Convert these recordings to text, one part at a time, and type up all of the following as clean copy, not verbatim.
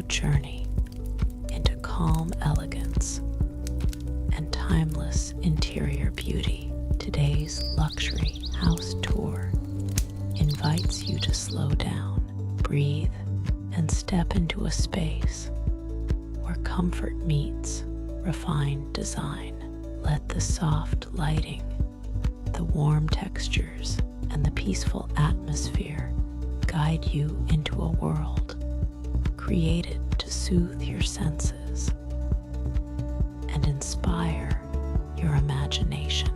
journey into calm elegance and timeless interior beauty. Today's luxury house tour invites you to slow down, breathe, and step into a space where comfort meets refined design. Let the soft lighting, the warm textures, and the peaceful atmosphere guide you into a world created to soothe your senses and inspire your imagination.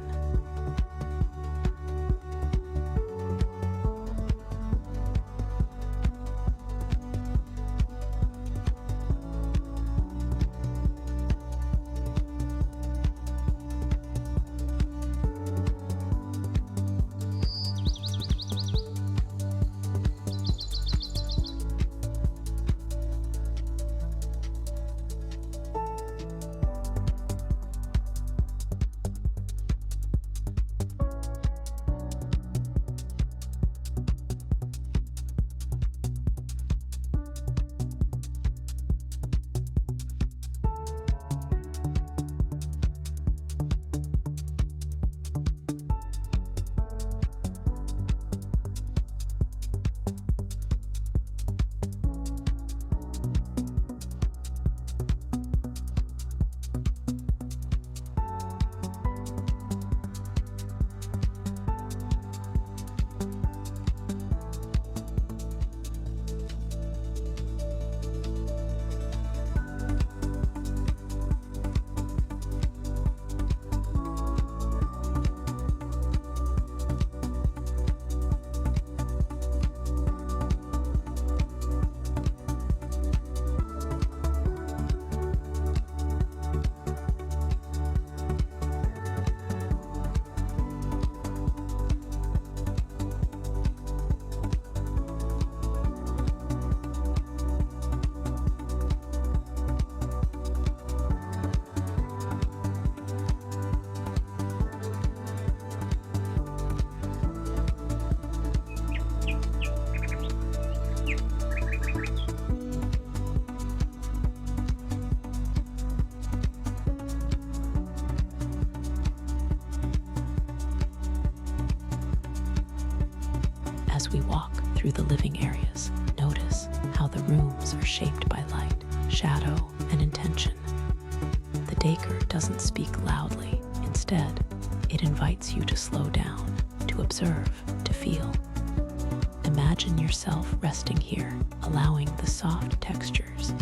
As we walk through the living areas, notice how the rooms are shaped by light, shadow, and intention. The decor doesn't speak loudly. Instead, it invites you to slow down, to observe, to feel. Imagine yourself resting here, allowing the soft textures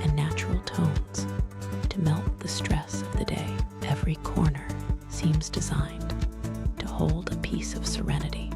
and natural tones to melt the stress of the day. Every corner seems designed to hold a piece of serenity.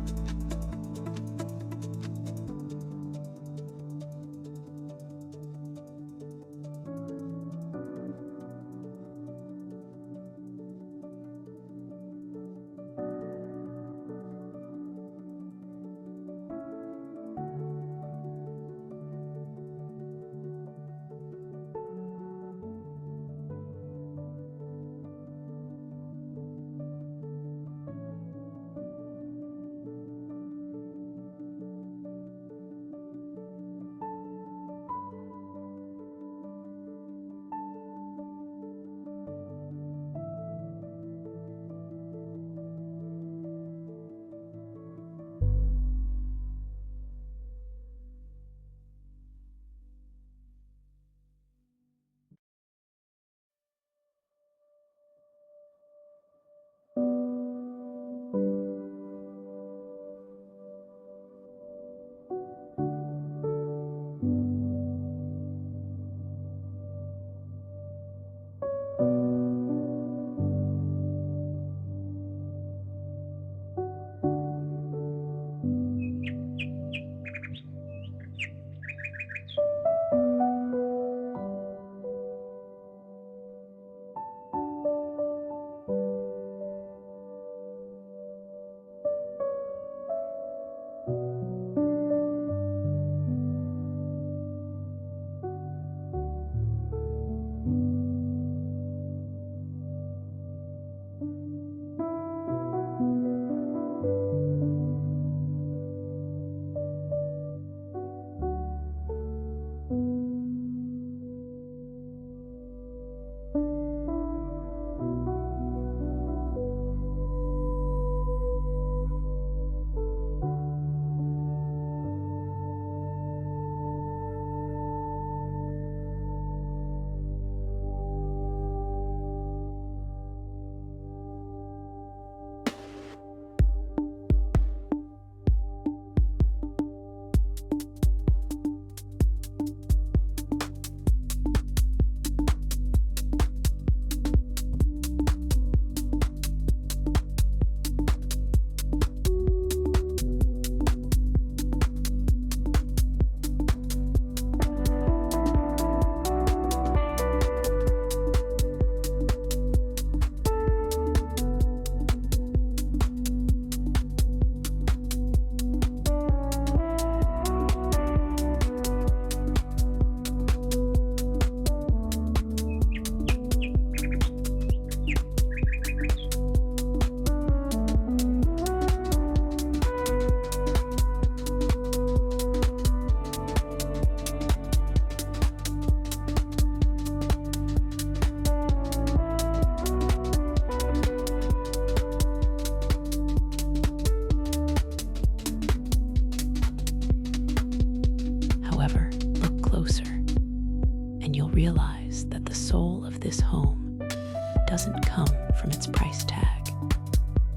from its price tag.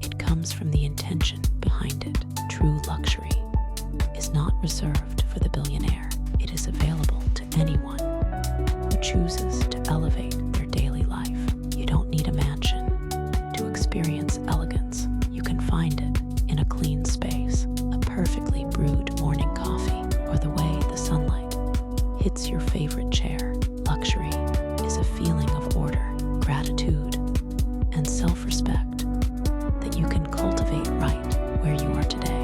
It comes from the intention behind it. True luxury is not reserved for the billionaire. It is available to anyone who chooses to elevate their daily life. You don't need a mansion to experience elegance. You can find it in a clean space, a perfectly brewed morning coffee, or the way the sunlight hits your favorite chair. Luxury is a feeling of order, gratitude, and self-respect that you can cultivate right where you are today.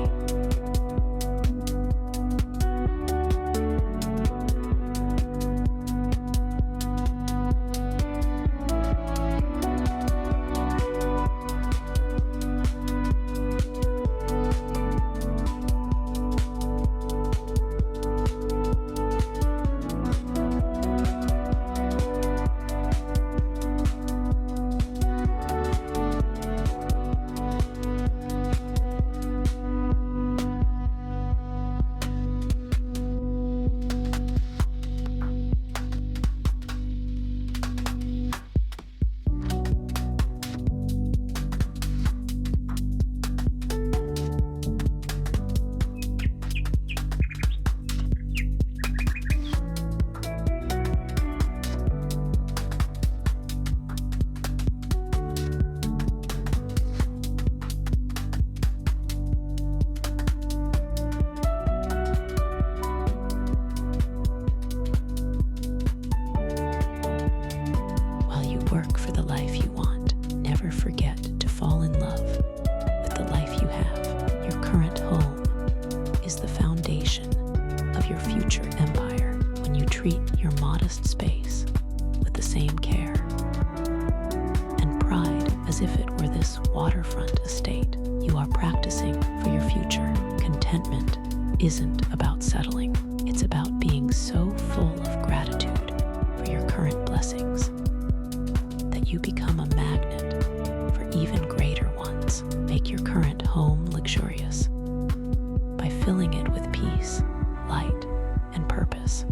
Work for the life you want. Never forget to fall in love with the life you have. Your current home is the foundation of your future empire. When you treat your modest space with the same care and pride as if it were this waterfront estate, you are practicing for your future. Contentment isn't about settling. It's about being so full of gratitude for your current blessings you become a magnet for even greater ones. Make your current home luxurious by filling it with peace, light, and purpose.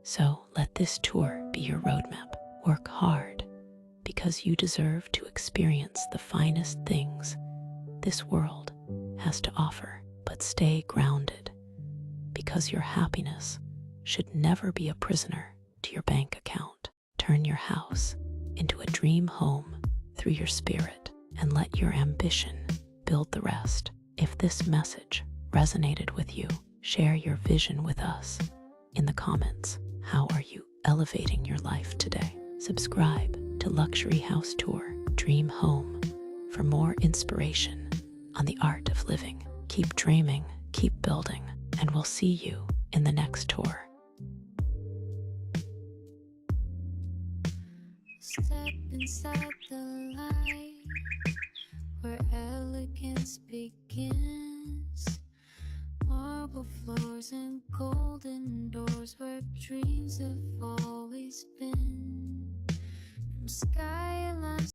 So let this tour be your roadmap. Work hard because you deserve to experience the finest things this world has to offer. But stay grounded because your happiness should never be a prisoner to your bank account. Turn your house into a dream home through your spirit and let your ambition build the rest. If this message resonated with you, share your vision with us in the comments. How are you elevating your life today? Subscribe to Luxury House Tour Dream Home for more inspiration on the art of living. Keep dreaming, keep building, and we'll see you in the next tour. Step inside the light where elegance begins. Marble floors and golden